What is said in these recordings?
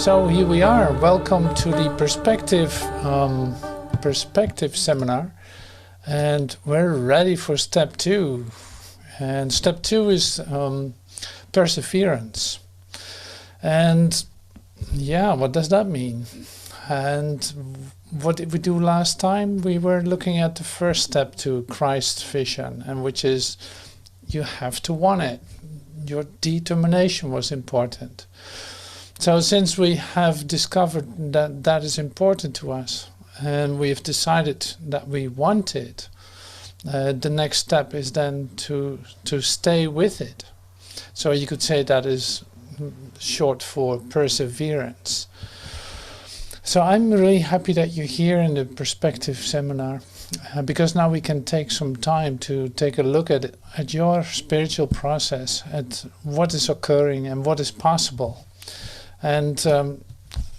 So here we are. Welcome to the perspective seminar, and we're ready for step 2. And step 2 is perseverance. And yeah, what does that mean? And what did we do last time? We were looking at the first step to Christ's vision, and which is you have to want it. Your determination was important. So since we have discovered that that is important to us, and we've decided that we want it, the next step is then to stay with it. So you could say that is short for perseverance. So I'm really happy that you're here in the perspective seminar, because now we can take some time to take a look at your spiritual process, at what is occurring and what is possible. And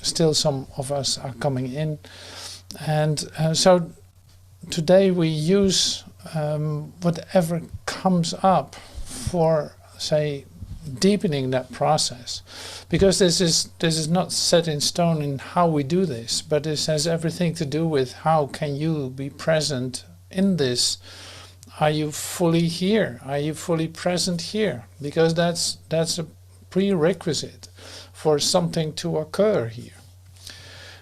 still some of us are coming in. And so today we use whatever comes up for, say, deepening that process, because this is not set in stone in how we do this, but this has everything to do with how can you be present in this. Are you fully here? Are you fully present here? Because that's a prerequisite for something to occur here.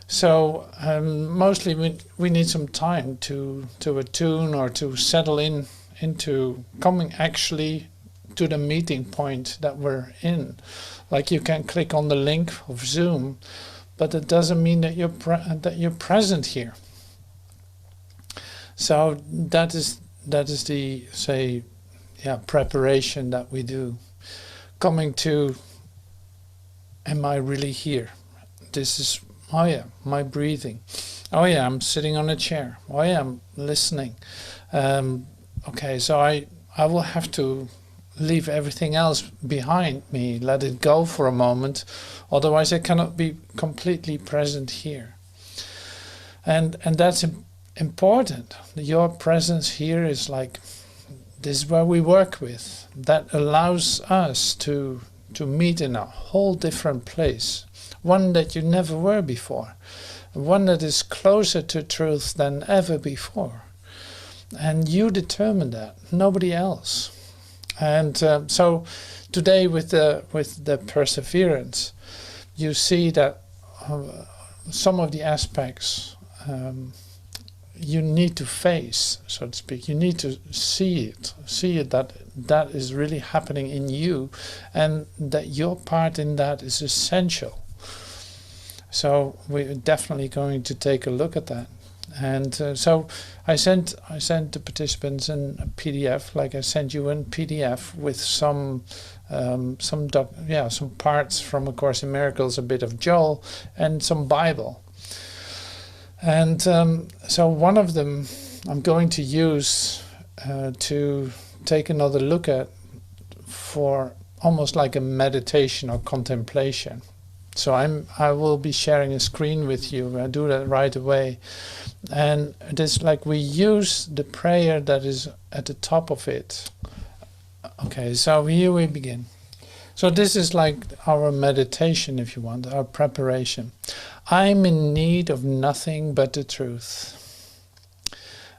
So mostly we need some time to attune or to settle into coming actually to the meeting point that we're in. Like you can click on the link of Zoom, but it doesn't mean that you're present here. So that is the, say, preparation that we do. Coming to, am I really here? This is, oh yeah, my breathing. Oh yeah, I'm sitting on a chair. Oh yeah, I'm listening. Okay, so I will have to leave everything else behind me, let it go for a moment, otherwise I cannot be completely present here. And that's important. Your presence here is like, this is where we work with. That allows us to meet in a whole different place, one that you never were before, one that is closer to truth than ever before. And you determine that, nobody else. And so today with the perseverance, you see that some of the aspects you need to face, so to speak. You need to see it that is really happening in you, and that your part in that is essential. So we're definitely going to take a look at that. And so I sent the participants in a PDF, like I sent you in PDF with some parts from A Course in Miracles, a bit of Joel, and some Bible. And so one of them I'm going to use to take another look at, for almost like a meditation or contemplation. So I will be sharing a screen with you. I do that right away. And it is like we use the prayer that is at the top of it. Okay, so here we begin. So this is like our meditation, if you want, our preparation. I'm in need of nothing but the truth.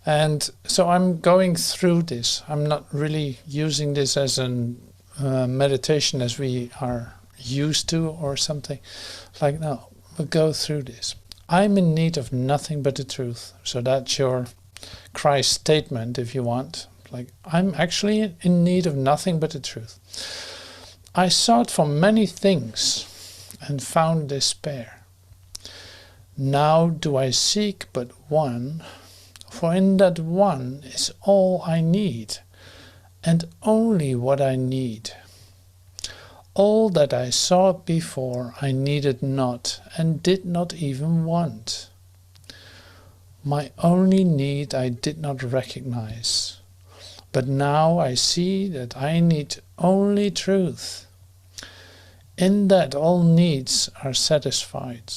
And so I'm going through this. I'm not really using this as a meditation as we are used to or something. Like, no, we'll go through this. I'm in need of nothing but the truth. So that's your Christ statement, if you want. Like, I'm actually in need of nothing but the truth. I sought for many things and found despair. Now do I seek but one, for in that one is all I need, and only what I need. All that I sought before I needed not, and did not even want. My only need I did not recognize, but now I see that I need only truth. In that all needs are satisfied,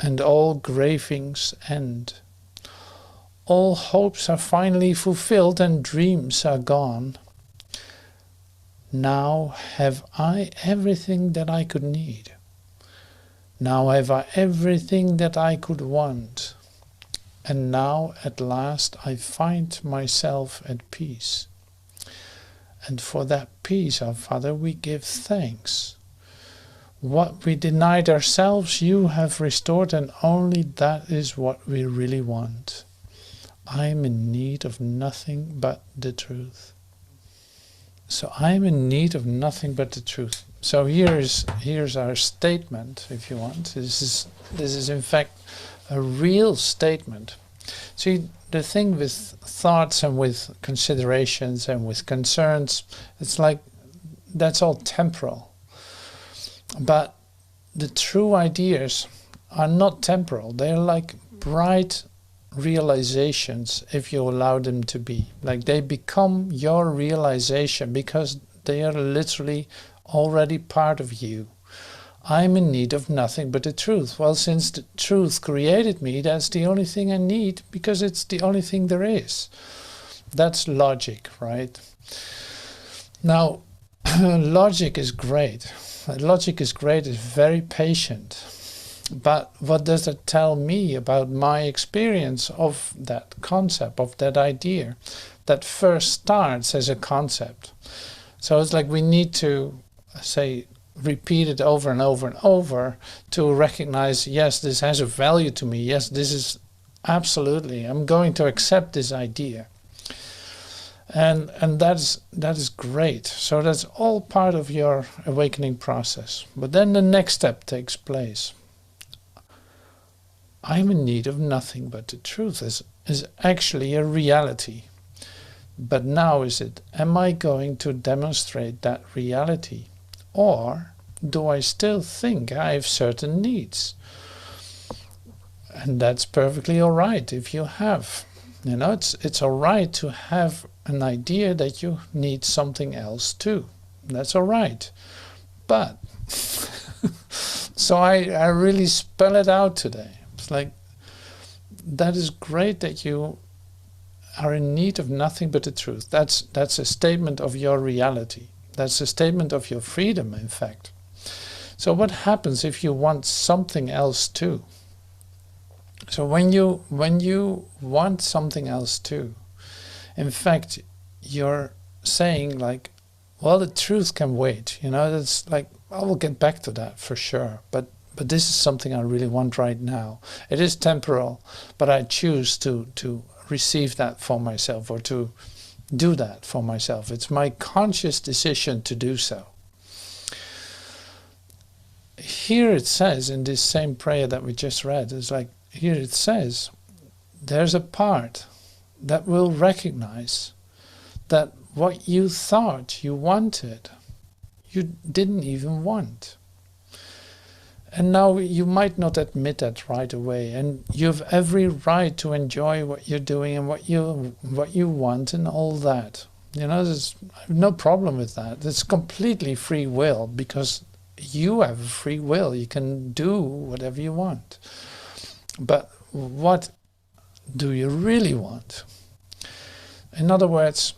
and all cravings end. All hopes are finally fulfilled, and dreams are gone. Now have I everything that I could need. Now have I everything that I could want. And now at last I find myself at peace. And for that peace, our Father, we give thanks. What we denied ourselves, you have restored, and only that is what we really want. I am in need of nothing but the truth. So I am in need of nothing but the truth. So here's our statement, if you want. This is in fact a real statement. See, the thing with thoughts and with considerations and with concerns, it's like that's all temporal. But the true ideas are not temporal. They're like bright realizations if you allow them to be. Like they become your realization because they are literally already part of you. I'm in need of nothing but the truth. Well, since the truth created me, that's the only thing I need because it's the only thing there is. That's logic, right? Now, logic is great. Logic is great, it's very patient. But what does it tell me about my experience of that concept, of that idea that first starts as a concept? So it's like we need to, say, repeat it over and over and over to recognize, yes, this has a value to me. Yes, this is absolutely, I'm going to accept this idea. And that is great. So that's all part of your awakening process. But then the next step takes place. I'm in need of nothing but the truth is actually a reality. But now am I going to demonstrate that reality? Or do I still think I have certain needs? And that's perfectly all right if you have. You know, it's all right to have an idea that you need something else too. That's all right. But, so I really spell it out today. It's like, that is great that you are in need of nothing but the truth. That's a statement of your reality. That's a statement of your freedom, in fact. So what happens if you want something else too? So when you want something else too, in fact, you're saying like, well, the truth can wait. You know, that's like, I will get back to that for sure. But this is something I really want right now. It is temporal, but I choose to receive that for myself or to do that for myself. It's my conscious decision to do so. Here it says in this same prayer that we just read, it's like, here it says, there's a part that will recognize that what you thought you wanted, you didn't even want. And now you might not admit that right away, and you have every right to enjoy what you're doing and what you want and all that. You know, there's no problem with that. It's completely free will because you have free will. You can do whatever you want. But what do you really want? In other words,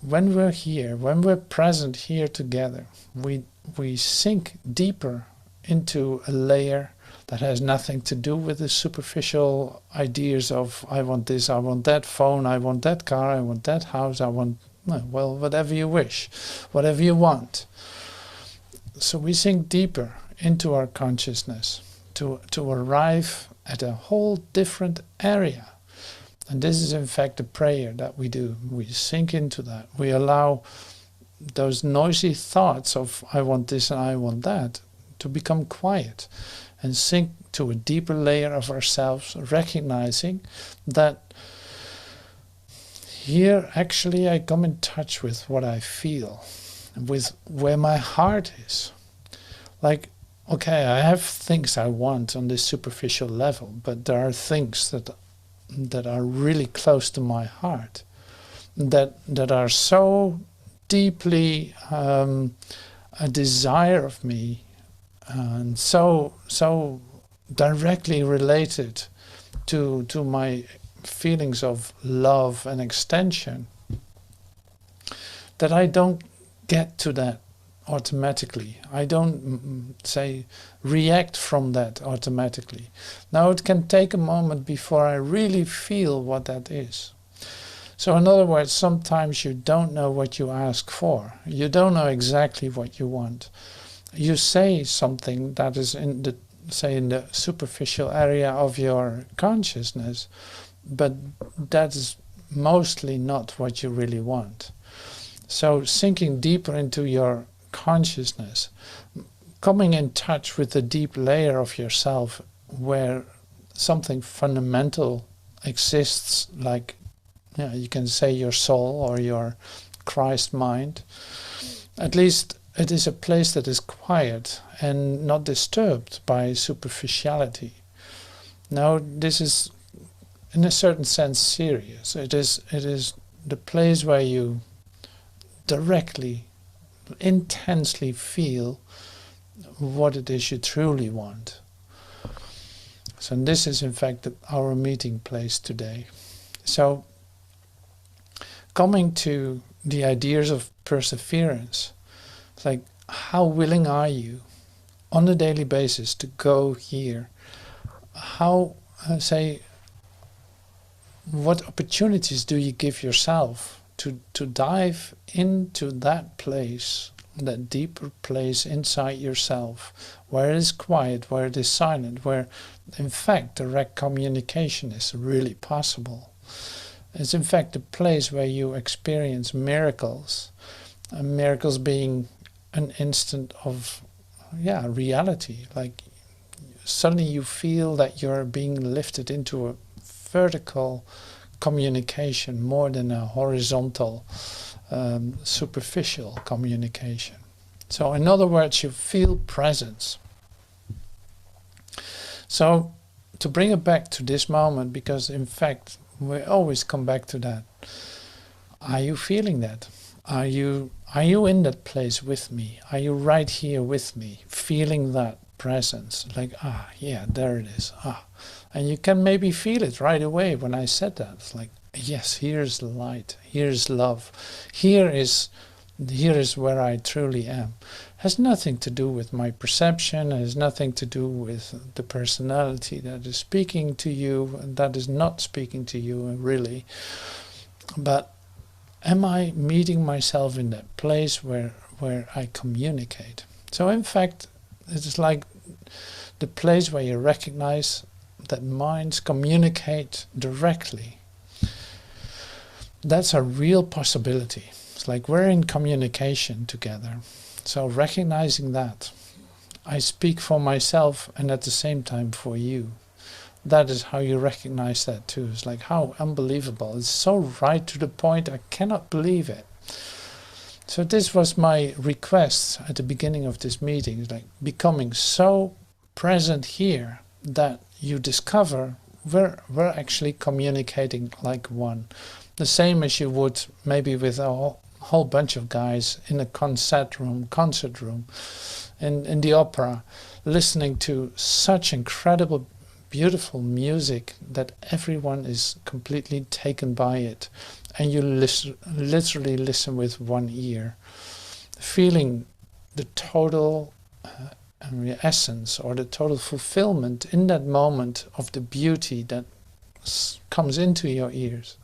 when we're here, when we're present here together, we sink deeper into a layer that has nothing to do with the superficial ideas of I want this, I want that phone, I want that car, I want that house, I want, well, whatever you wish, whatever you want. So we sink deeper into our consciousness to arrive at a whole different area. And this is in fact a prayer that we do. We sink into that. We allow those noisy thoughts of I want this and I want that to become quiet and sink to a deeper layer of ourselves, recognizing that here actually I come in touch with what I feel, with where my heart is. Like, okay, I have things I want on this superficial level, but there are things that are really close to my heart, that are so deeply a desire of me, and so directly related to my feelings of love and extension, that I don't get to that automatically. I don't say react from that automatically. Now it can take a moment before I really feel what that is. So in other words, sometimes you don't know what you ask for. You don't know exactly what you want. You say something that is in the, say, in the superficial area of your consciousness, but that is mostly not what you really want. So sinking deeper into your consciousness, coming in touch with the deep layer of yourself where something fundamental exists, like you can say your soul or your Christ mind. At least it is a place that is quiet and not disturbed by superficiality. Now this is in a certain sense serious. It is the place where you directly, intensely feel what it is you truly want. So this is in fact our meeting place today. So coming to the ideas of perseverance, it's like, how willing are you on a daily basis to go here? How, what opportunities do you give yourself to dive into that place, that deeper place inside yourself, where it is quiet, where it is silent, where in fact direct communication is really possible. It's in fact a place where you experience miracles, and miracles being an instant of reality. Like suddenly you feel that you're being lifted into a vertical communication more than a horizontal, superficial communication. So in other words, you feel presence. So to bring it back to this moment, because in fact we always come back to that. Are you feeling that? Are you in that place with me? Are you right here with me, feeling that presence? Like, yeah, there it is. And you can maybe feel it right away when I said that. It's like, yes, here's light, here's love, here is where I truly am. Has nothing to do with my perception, has nothing to do with the personality that is speaking to you and that is not speaking to you really. But am I meeting myself in that place where I communicate? So in fact, it's like the place where you recognize that minds communicate directly. That's a real possibility. It's like we're in communication together. So recognizing that, I speak for myself and at the same time for you. That is how you recognize that too. It's like, how unbelievable. It's so right to the point, I cannot believe it. So this was my request at the beginning of this meeting. It's like becoming so present here that you discover we're actually communicating like one. The same as you would maybe with a whole bunch of guys in a concert room, in the opera, listening to such incredible, beautiful music that everyone is completely taken by it. And you literally listen with one ear, feeling the total essence or the total fulfillment in that moment of the beauty that comes into your ears.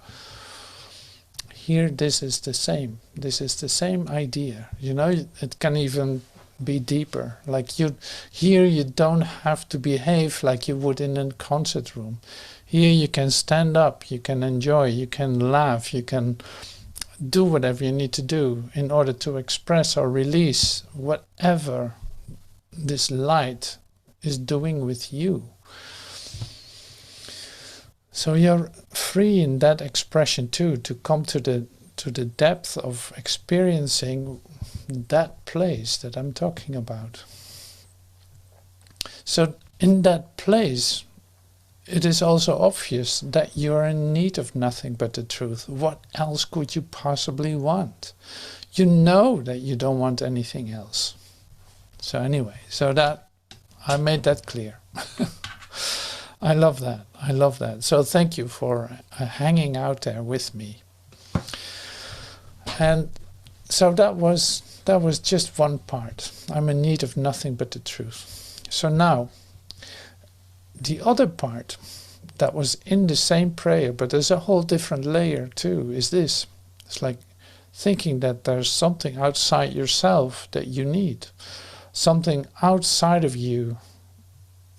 Here, this is the same. This is the same idea. You know, it can even be deeper. Like here you don't have to behave like you would in a concert room. Here you can stand up, you can enjoy, you can laugh, you can do whatever you need to do in order to express or release whatever this light is doing with you. So you're free in that expression too, to come to the depth of experiencing that place that I'm talking about. So in that place, it is also obvious that you're in need of nothing but the truth. What else could you possibly want? You know that you don't want anything else. So anyway, so that I made that clear. I love that. I love that. So thank you for hanging out there with me. And So that was just one part. I'm in need of nothing but the truth. So now, the other part that was in the same prayer, but there's a whole different layer too, is this. It's like thinking that there's something outside yourself that you need. Something outside of you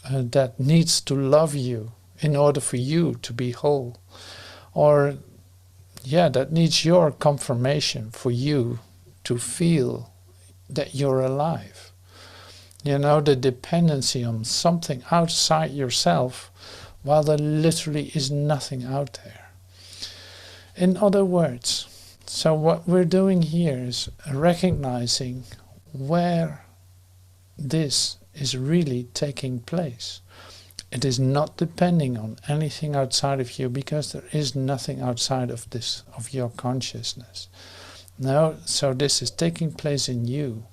that needs to love you in order for you to be whole. Or, yeah, that needs your confirmation for you to feel that you're alive. You know, the dependency on something outside yourself, while there literally is nothing out there. In other words, so what we're doing here is recognizing where this is really taking place. It is not depending on anything outside of you, because there is nothing outside of this, of your consciousness. No, so this is taking place in you.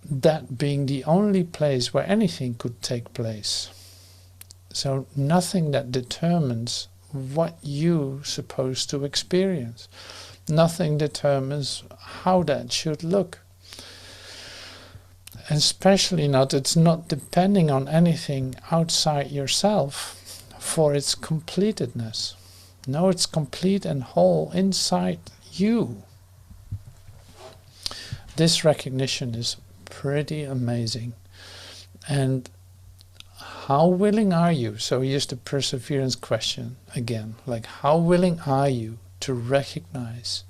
That being the only place where anything could take place. So nothing that determines what you're supposed to experience. Nothing determines how that should look. Especially not, it's not depending on anything outside yourself for its completedness. No, it's complete and whole inside you. This recognition is pretty amazing. And how willing are you? So here's the perseverance question again. Like, how willing are you to recognize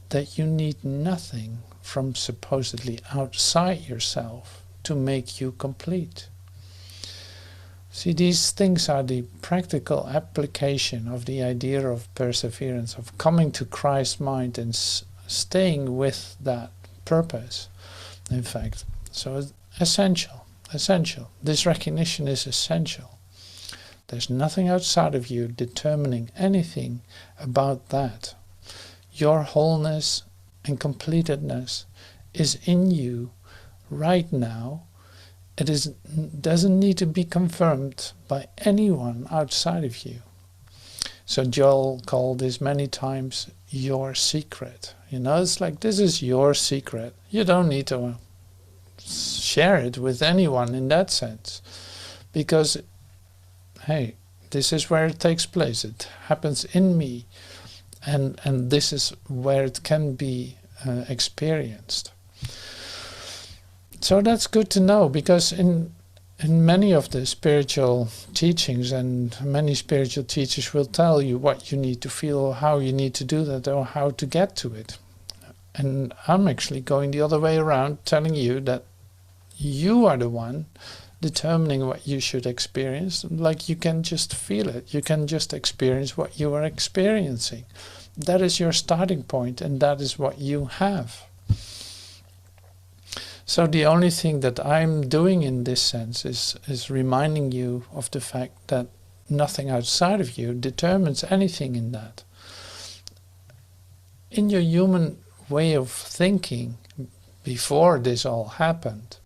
that you need nothing from supposedly outside yourself to make you complete? See, these things are the practical application of the idea of perseverance, of coming to Christ's mind and staying with that purpose, in fact. So it's essential. This recognition is essential. There's nothing outside of you determining anything about that. Your wholeness and completedness is in you right now. It doesn't need to be confirmed by anyone outside of you. So Joel called this many times your secret. You know, it's like, this is your secret. You don't need to share it with anyone in that sense. Because, hey, this is where it takes place. It happens in me. And this is where it can be experienced. So that's good to know, because in many of the spiritual teachings, and many spiritual teachers will tell you what you need to feel, or how you need to do that, or how to get to it. And I'm actually going the other way around, telling you that you are the one determining what you should experience. Like, you can just feel it. You can just experience what you are experiencing. That is your starting point, and that is what you have. So the only thing that I'm doing in this sense is reminding you of the fact that nothing outside of you determines anything in that. In your human way of thinking, before this all happened,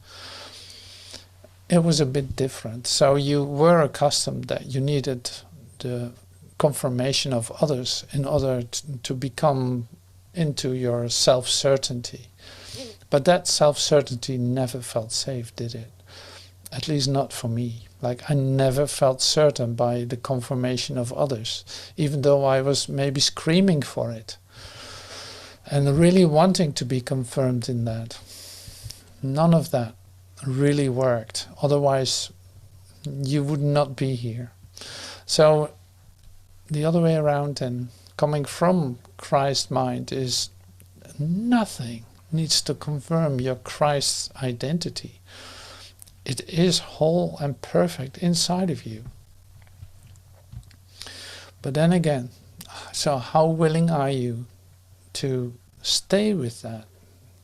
it was a bit different. So you were accustomed that you needed the confirmation of others in order to become into your self-certainty. But that self-certainty never felt safe, did it? At least not for me. Like, I never felt certain by the confirmation of others, even though I was maybe screaming for it and really wanting to be confirmed in that. None of that really worked. Otherwise, you would not be here. So the other way around, and coming from Christ's mind, is nothing needs to confirm your Christ's identity. It is whole and perfect inside of you. But then again, so how willing are you to stay with that,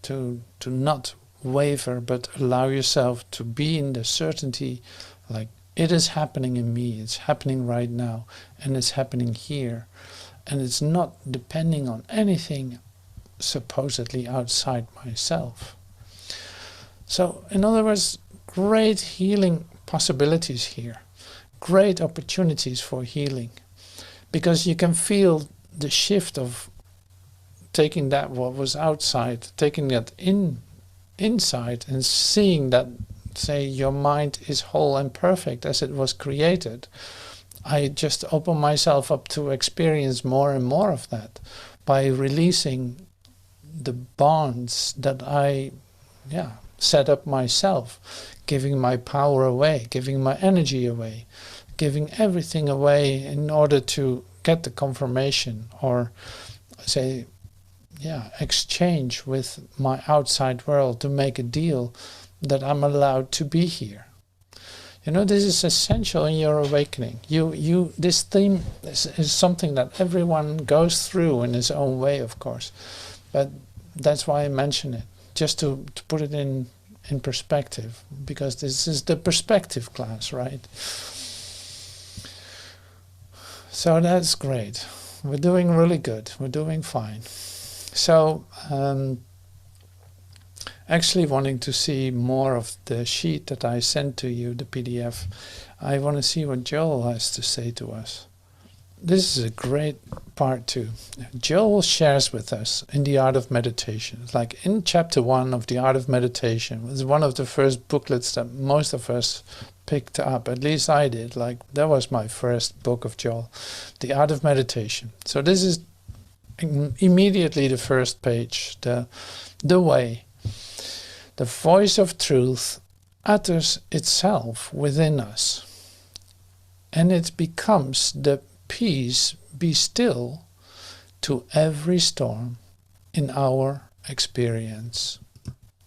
to not waver, but allow yourself to be in the certainty, like, it is happening in me, it's happening right now, and it's happening here, and it's not depending on anything supposedly outside myself. So, in other words, great healing possibilities here, great opportunities for healing, because you can feel the shift taking that what was outside, taking that inside, and seeing that, say, your mind is whole and perfect as it was created. I just open myself up to experience more and more of that by releasing the bonds that I set up myself, giving my power away, giving my energy away, giving everything away in order to get the confirmation, or say, exchange with my outside world to make a deal that I'm allowed to be here. This is essential in your awakening. This theme is something that everyone goes through in his own way, of course, but that's why I mention it, just to put it in perspective, because this is the perspective class, right? So that's great. We're doing really good. We're doing fine. So, actually wanting to see more of the sheet that I sent to you, the PDF, I want to see what Joel has to say to us. This is a great part too. Joel shares with us in the Art of Meditation. It's like in chapter 1 of the Art of Meditation. It was one of the first booklets that most of us picked up. At least I did. Like, that was my first book of Joel, the Art of Meditation. So this is immediately the first page, the way. The voice of truth utters itself within us, and it becomes the peace be still to every storm in our experience.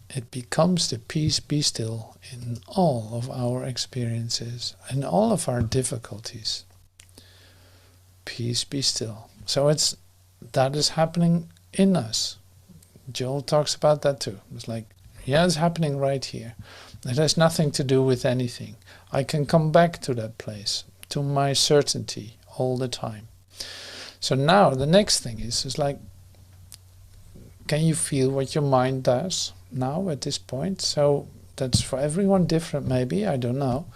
It becomes the peace be still in all of our experiences and all of our difficulties. Peace be still. So that is happening in us. Joel talks about that too. It's like, it's happening right here. It has nothing to do with anything. I can come back to that place, to my certainty all the time. So now the next thing is like, can you feel what your mind does now at this point? So that's for everyone different, maybe, I don't know.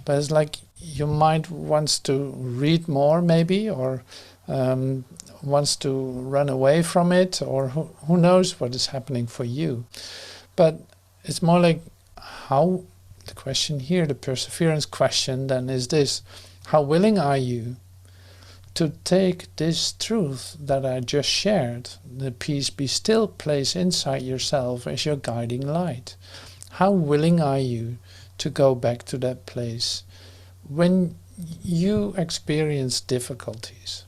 But it's like your mind wants to read more, maybe, or wants to run away from it, or who knows what is happening for you. But it's more like the question here, the perseverance question then is this: how willing are you to take this truth that I just shared, the peace be still place inside yourself as your guiding light? How willing are you to go back to that place when you experience difficulties?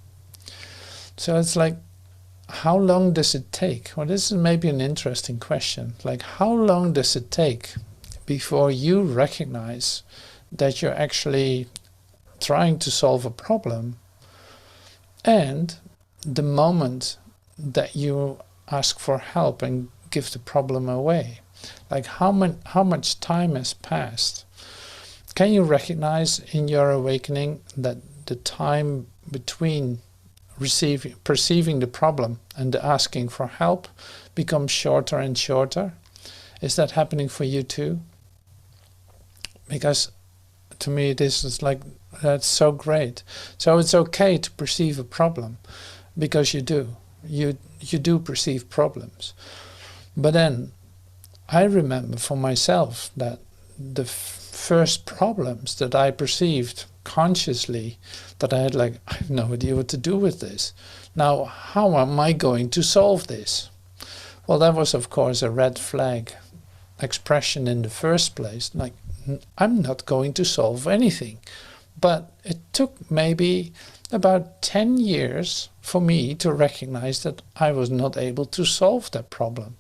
So it's like, how long does it take? Well, this is maybe an interesting question. Like, how long does it take before you recognize that you're actually trying to solve a problem, and the moment that you ask for help and give the problem away? Like, how much time has passed? Can you recognize in your awakening that the time between perceiving the problem and the asking for help becomes shorter and shorter? Is that happening for you too? Because to me this is like, that's so great. So it's okay to perceive a problem, because you do perceive problems. But then I remember for myself that the first problems that I perceived consciously, that I had like, I have no idea what to do with this. Now, how am I going to solve this? Well, that was of course a red flag expression in the first place. Like, I'm not going to solve anything. But it took maybe about 10 years for me to recognize that I was not able to solve that problem.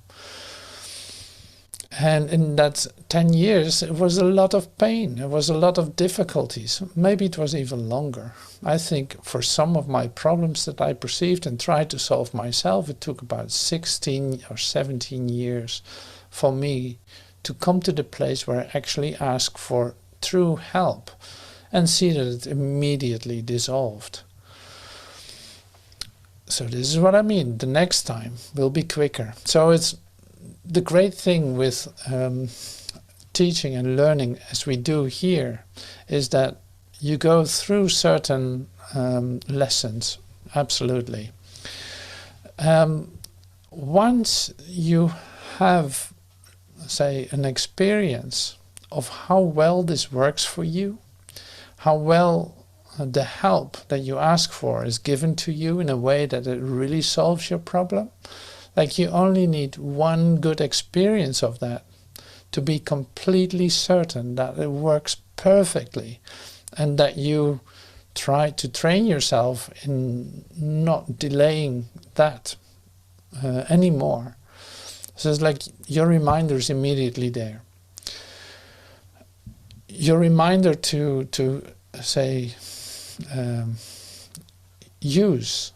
And in that 10 years, it was a lot of pain. It was a lot of difficulties. Maybe it was even longer. I think for some of my problems that I perceived and tried to solve myself, it took about 16 or 17 years for me to come to the place where I actually ask for true help and see that it immediately dissolved. So this is what I mean. The next time will be quicker. So it's the great thing with teaching and learning as we do here is that you go through certain lessons, absolutely. once you have, say, an experience of how well this works for you, how well the help that you ask for is given to you in a way that it really solves your problem, like you only need one good experience of that to be completely certain that it works perfectly, and that you try to train yourself in not delaying that anymore. So it's like your reminder is immediately there. Your reminder to say, use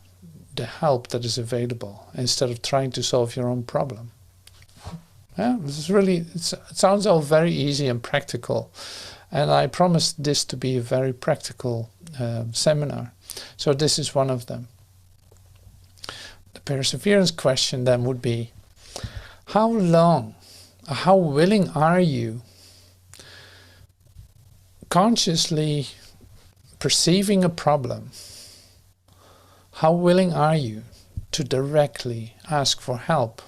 the help that is available instead of trying to solve your own problem. Yeah, this is really, it sounds all very easy and practical, and I promised this to be a very practical seminar. So this is one of them. The perseverance question then would be, how long, how willing are you consciously perceiving a problem? How willing are you to directly ask for help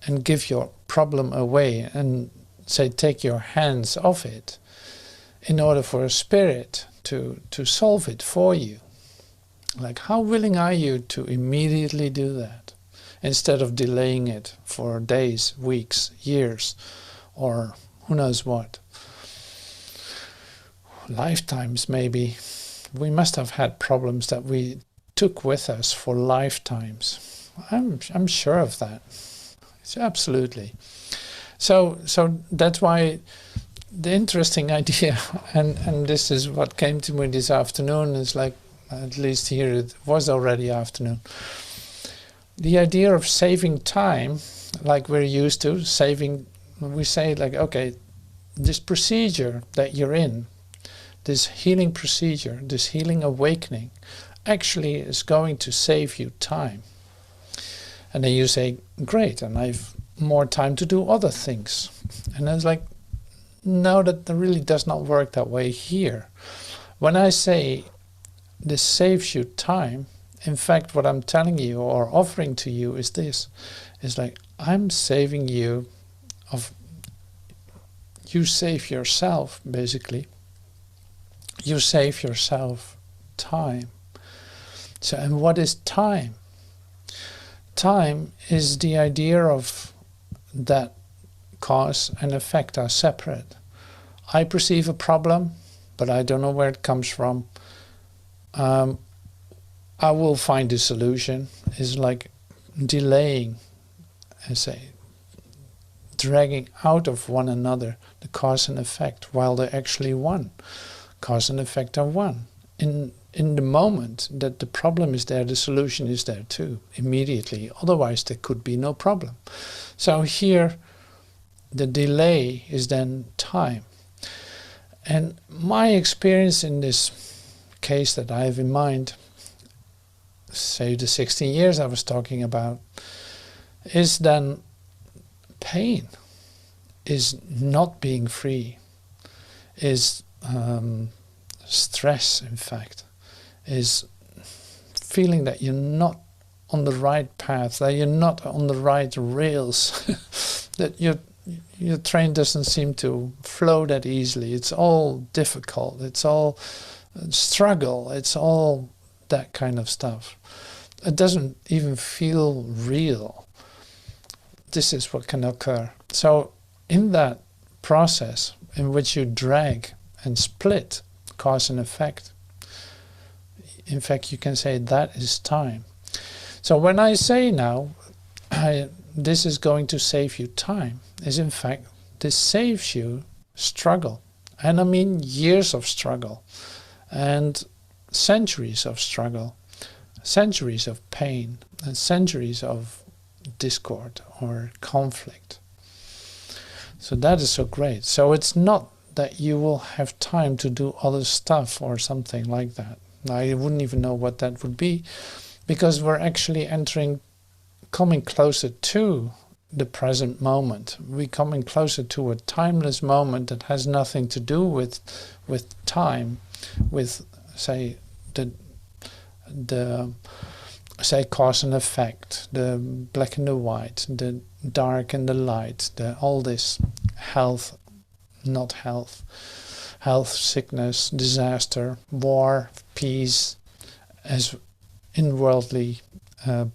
and give your problem away and say take your hands off it in order for a spirit to solve it for you? Like, how willing are you to immediately do that instead of delaying it for days, weeks, years, or who knows what? Lifetimes maybe. We must have had problems that we took with us for lifetimes. I'm sure of that. It's absolutely. So that's why the interesting idea, and this is what came to me this afternoon, is like, at least here it was already afternoon. The idea of saving time, like we're used to saving, we say like, okay, this procedure that you're in, this healing procedure, this healing awakening, actually is going to save you time. And then you say, great, and I've more time to do other things. And I was like, no, that really does not work that way here. When I say this saves you time, in fact, what I'm telling you or offering to you is this, is like, I'm saving you you save yourself, basically. You save yourself time. So, and what is time? Time is the idea of that cause and effect are separate. I perceive a problem, but I don't know where it comes from. I will find a solution. It's like delaying, I say, dragging out of one another the cause and effect while they're actually one. Cause and effect are one. In the moment that the problem is there, the solution is there too, immediately. Otherwise there could be no problem. So here the delay is then time. And my experience in this case that I have in mind, say the 16 years I was talking about, is then pain, is not being free, is stress, in fact, is feeling that you're not on the right path, that you're not on the right rails, that your train doesn't seem to flow that easily. It's all difficult, it's all struggle, it's all that kind of stuff. It doesn't even feel real. This is what can occur. So in that process in which you drag and split cause and effect, in fact you can say that is time. So when I say now this is going to save you time, is in fact this saves you struggle. And I mean years of struggle and centuries of struggle, centuries of pain and centuries of discord or conflict. So that is so great. So it's not that you will have time to do other stuff or something like that. I wouldn't even know what that would be, because we're actually coming closer to the present moment. We're coming closer to a timeless moment that has nothing to do with time, with, say, the say cause and effect, the black and the white, the dark and the light, all this health, not health, health, sickness, disaster, war, peace, as in worldly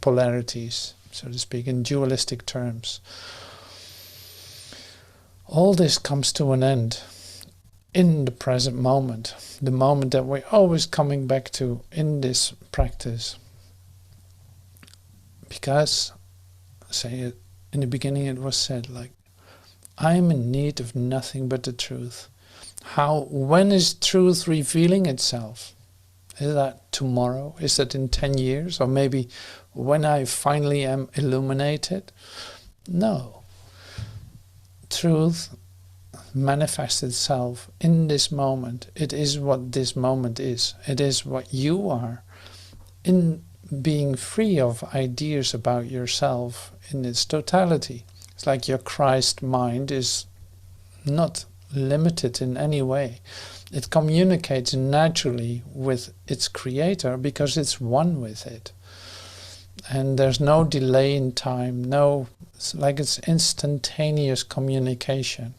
polarities, so to speak, in dualistic terms. All this comes to an end in the present moment, the moment that we're always coming back to in this practice. Because, say, in the beginning it was said, like, I am in need of nothing but the truth. When is truth revealing itself? Is that tomorrow? Is that in 10 years? Or maybe when I finally am illuminated? No. Truth manifests itself in this moment. It is what this moment is. It is what you are. In being free of ideas about yourself in its totality. It's like your Christ mind is not limited in any way. It communicates naturally with its creator because it's one with it. And there's no delay in time, it's like it's instantaneous communication.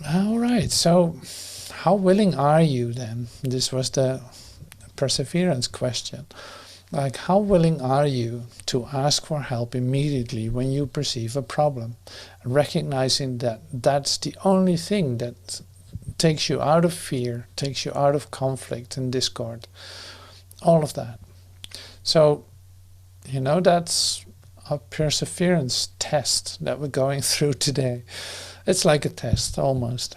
All right, so how willing are you then? This was the perseverance question. Like, how willing are you to ask for help immediately when you perceive a problem, recognizing that that's the only thing that takes you out of fear, takes you out of conflict and discord, all of that. So, that's a perseverance test that we're going through today. It's like a test almost.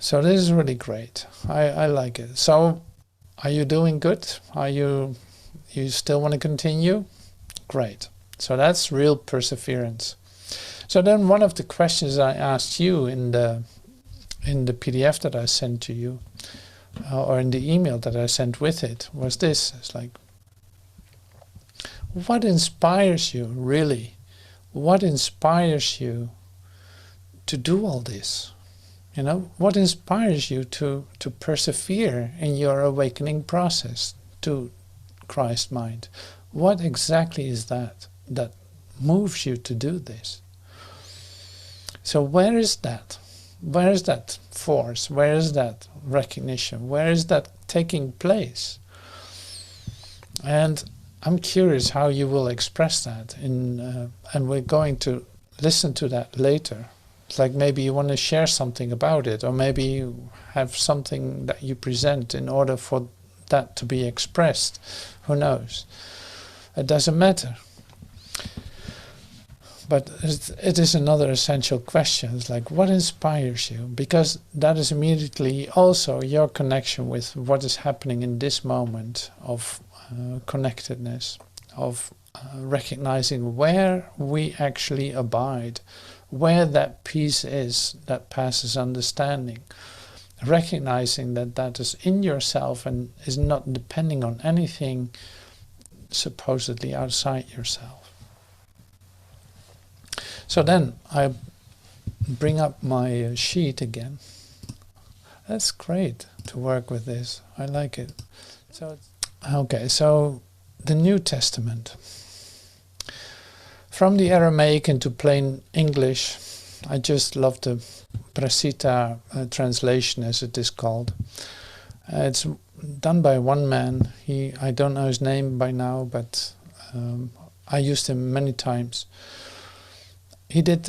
So this is really great. I like it. So are you doing good? You still want to continue? Great. So that's real perseverance. So then one of the questions I asked you in the PDF that I sent to you, or in the email that I sent with it, was this. It's like, what inspires you, really? What inspires you to do all this? What inspires you to persevere in your awakening process to Christ mind? What exactly is that moves you to do this? So where is that? Where is that force? Where is that recognition? Where is that taking place? And I'm curious how you will express that, and we're going to listen to that later. It's like maybe you want to share something about it, or maybe you have something that you present in order for that to be expressed. Who knows? It doesn't matter. But it is another essential question. It's like, what inspires you? Because that is immediately also your connection with what is happening in this moment of connectedness, of recognizing where we actually abide, where that peace is that passes understanding, recognizing that that is in yourself and is not depending on anything supposedly outside yourself. So then I bring up my sheet again. That's great to work with this. I like it. So the New Testament. From the Aramaic into plain English, I just love the Prasita translation, as it is called. It's done by one man. I don't know his name by now, but I used him many times. He did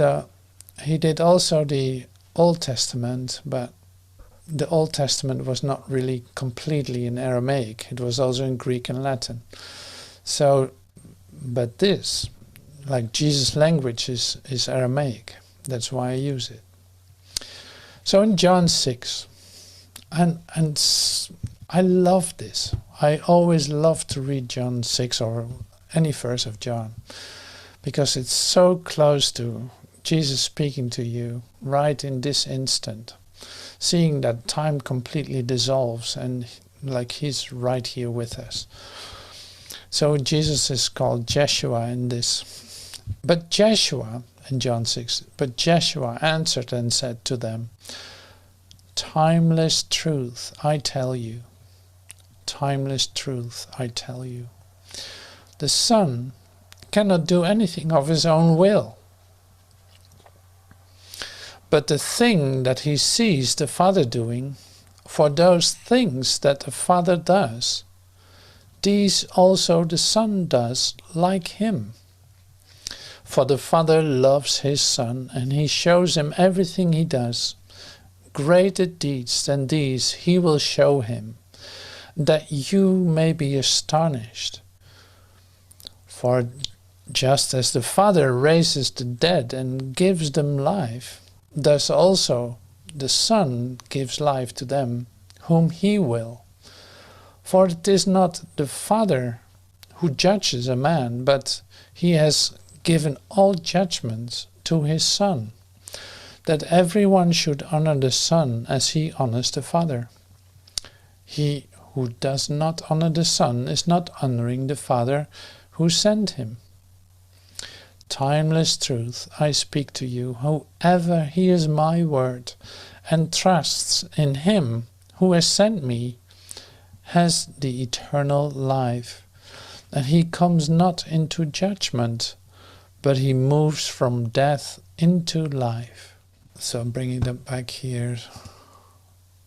also the Old Testament, but the Old Testament was not really completely in Aramaic. It was also in Greek and Latin. So, but this, like Jesus' language, is Aramaic. That's why I use it. So in John 6, and I love this. I always love to read John 6 or any verse of John, because it's so close to Jesus speaking to you right in this instant, seeing that time completely dissolves and like he's right here with us. So Jesus is called Jeshua in this. But Jeshua, in John 6, but Jeshua answered and said to them, timeless truth, I tell you, timeless truth I tell you. The Son cannot do anything of his own will. But the thing that he sees the Father doing, for those things that the Father does, these also the Son does like him. For the Father loves his Son, and he shows him everything he does. Greater deeds than these he will show him, that you may be astonished. For just as the Father raises the dead and gives them life, thus also the Son gives life to them whom he will. For it is not the Father who judges a man, but he has given all judgments to his Son, that everyone should honor the Son as he honors the Father. He who does not honor the Son is not honoring the Father who sent him. Timeless truth I speak to you, whoever hears my word and trusts in him who has sent me has the eternal life, and he comes not into judgment, but he moves from death into life. So I'm bringing that back here.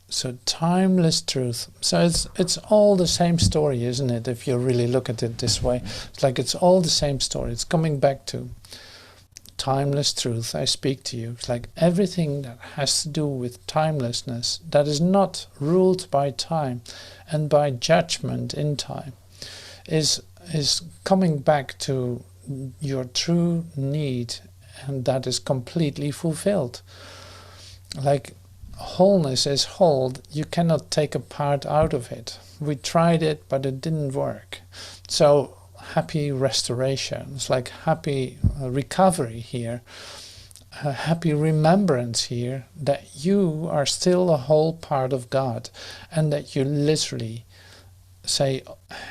So timeless truth. So it's all the same story, isn't it? If you really look at it this way, it's like it's all the same story. It's coming back to timeless truth I speak to you. It's like everything that has to do with timelessness, that is not ruled by time and by judgment in time, is coming back to your true need, and that is completely fulfilled. Like wholeness is whole, you cannot take a part out of it. We tried it, but it didn't work. So happy restoration, it's like happy recovery here, happy remembrance here that you are still a whole part of God, and that you literally say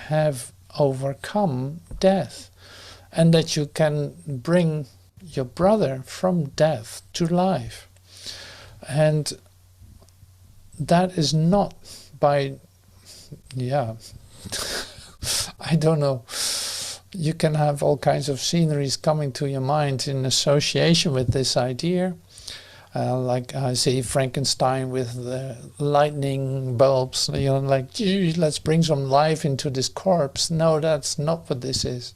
have overcome death, and that you can bring your brother from death to life. And that is not by, I don't know, you can have all kinds of sceneries coming to your mind in association with this idea. Like I see Frankenstein with the lightning bulbs, like, gee, let's bring some life into this corpse. No, that's not what this is.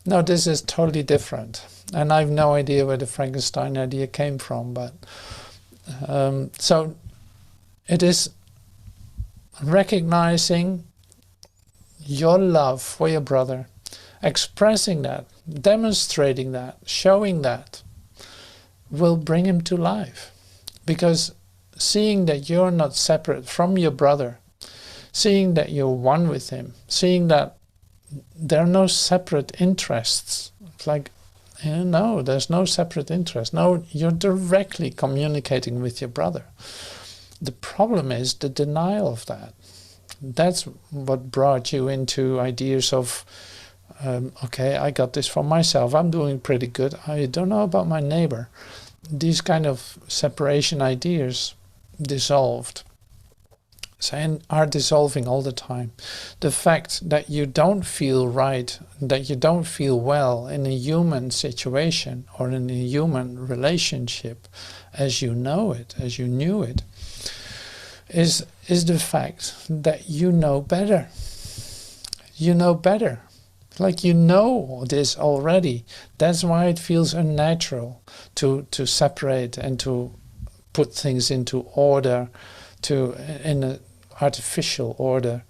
No, this is totally different. And I have no idea where the Frankenstein idea came from, but so it is recognizing your love for your brother, expressing that, demonstrating that, showing that, will bring him to life. Because seeing that you're not separate from your brother, seeing that you're one with him, seeing that there are no separate interests, it's like, no, there's no separate interest. No, you're directly communicating with your brother. The problem is the denial of that. That's what brought you into ideas of, okay, I got this for myself, I'm doing pretty good, I don't know about my neighbor. These kind of separation ideas dissolved, and are dissolving all the time. The fact that you don't feel right, that you don't feel well in a human situation or in a human relationship as you know it, as you knew it, is the fact that you know better. You know better. Like you know this already. That's why it feels unnatural to separate and to put things into order, in an artificial order,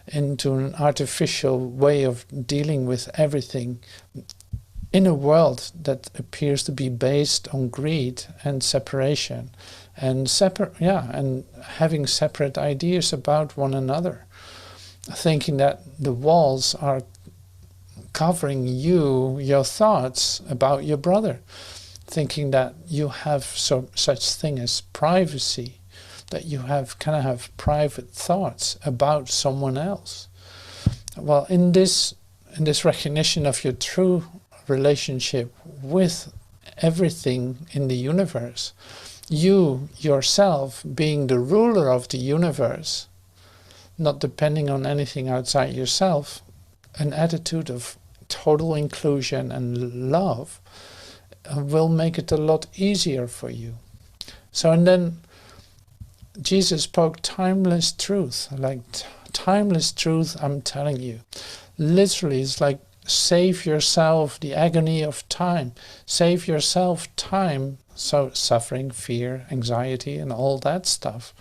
into an artificial way of dealing with everything in a world that appears to be based on greed and separation and and having separate ideas about one another, thinking that the walls are covering your thoughts about your brother, thinking that you have such thing as privacy, that you can have private thoughts about someone else. Well, in this recognition of your true relationship with everything in the universe, you yourself being the ruler of the universe, not depending on anything outside yourself, an attitude of total inclusion and love will make it a lot easier for you. So, and then Jesus spoke timeless truth, like timeless truth, I'm telling you. Literally, it's like save yourself the agony of time. Save yourself time, so suffering, fear, anxiety, and all that stuff.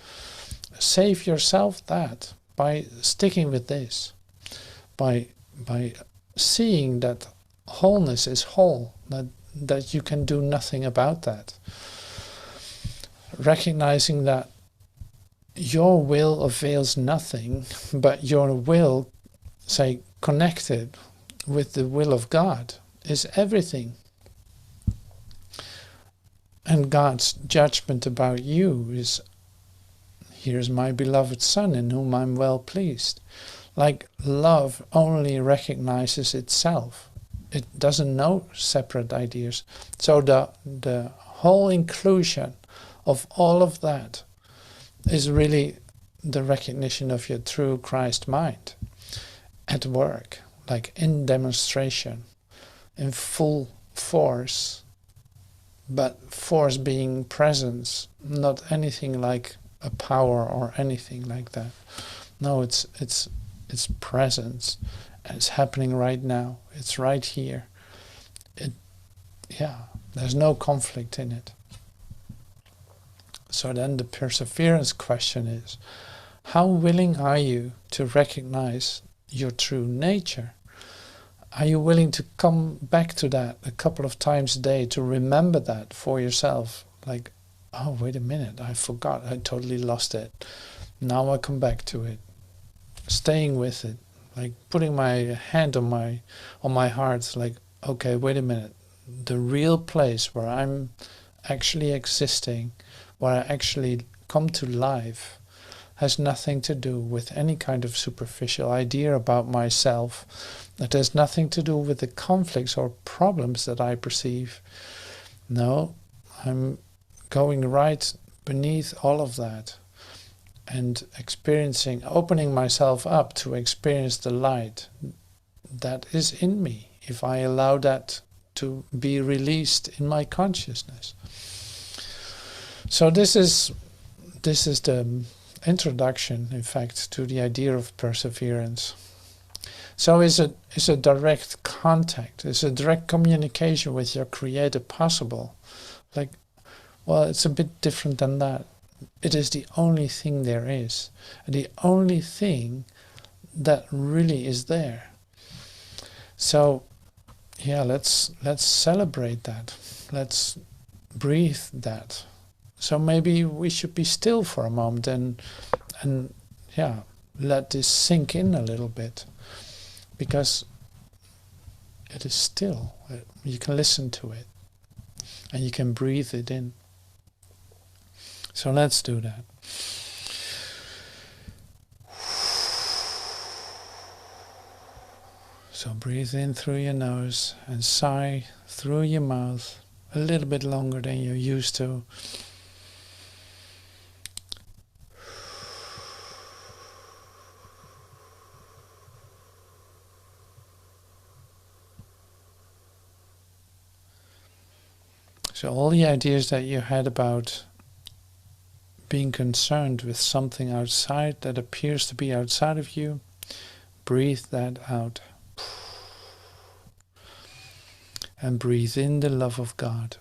Save yourself that by sticking with this, by seeing that wholeness is whole, that you can do nothing about that. Recognizing that your will avails nothing, but your will, say, connected with the will of God, is everything. And God's judgment about you is, here's my beloved Son in whom I'm well pleased. Like love only recognizes itself. It doesn't know separate ideas. So the whole inclusion of all of that is really the recognition of your true Christ mind at work, like in demonstration, in full force, but force being presence, not anything like a power or anything like that. No, it's presence, and it's happening right now. It's right here. There's no conflict in it. So then the perseverance question is, how willing are you to recognize your true nature? Are you willing to come back to that a couple of times a day, to remember that for yourself? Like, oh, wait a minute, I forgot, I totally lost it. Now I come back to it. Staying with it, like putting my hand on my heart, like, okay, wait a minute. The real place where I'm actually existing, where I actually come to life, has nothing to do with any kind of superficial idea about myself. It has nothing to do with the conflicts or problems that I perceive. No, I'm going right beneath all of that and experiencing, opening myself up to experience the light that is in me, if I allow that to be released in my consciousness. So this is the introduction, in fact, to the idea of perseverance. So is a direct contact, is a direct communication with your Creator possible? Like, well, it's a bit different than that. It is the only thing there is, the only thing that really is there. So, yeah, let's celebrate that. Let's breathe that. So maybe we should be still for a moment and let this sink in a little bit, because it is still. You can listen to it and you can breathe it in. So let's do that. So breathe in through your nose and sigh through your mouth a little bit longer than you're used to. So all the ideas that you had about being concerned with something outside that appears to be outside of you, breathe that out. And breathe in the love of God.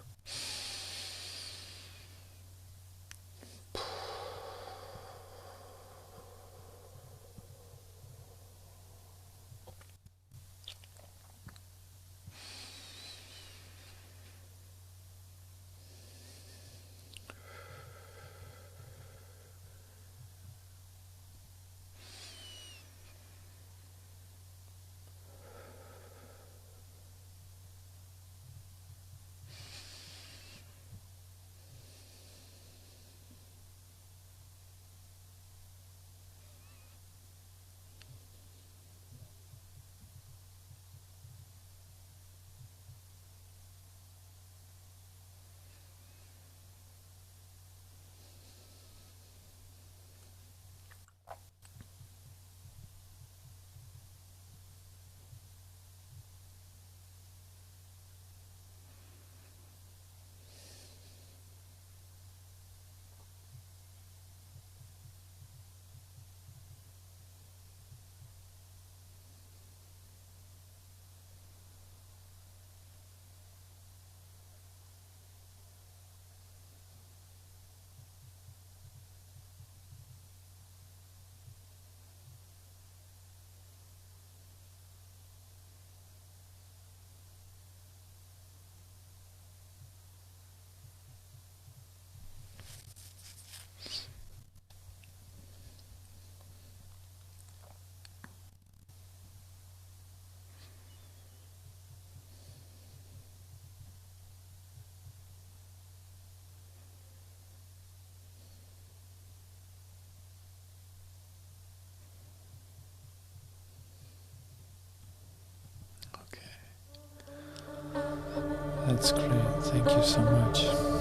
That's great. Thank you so much.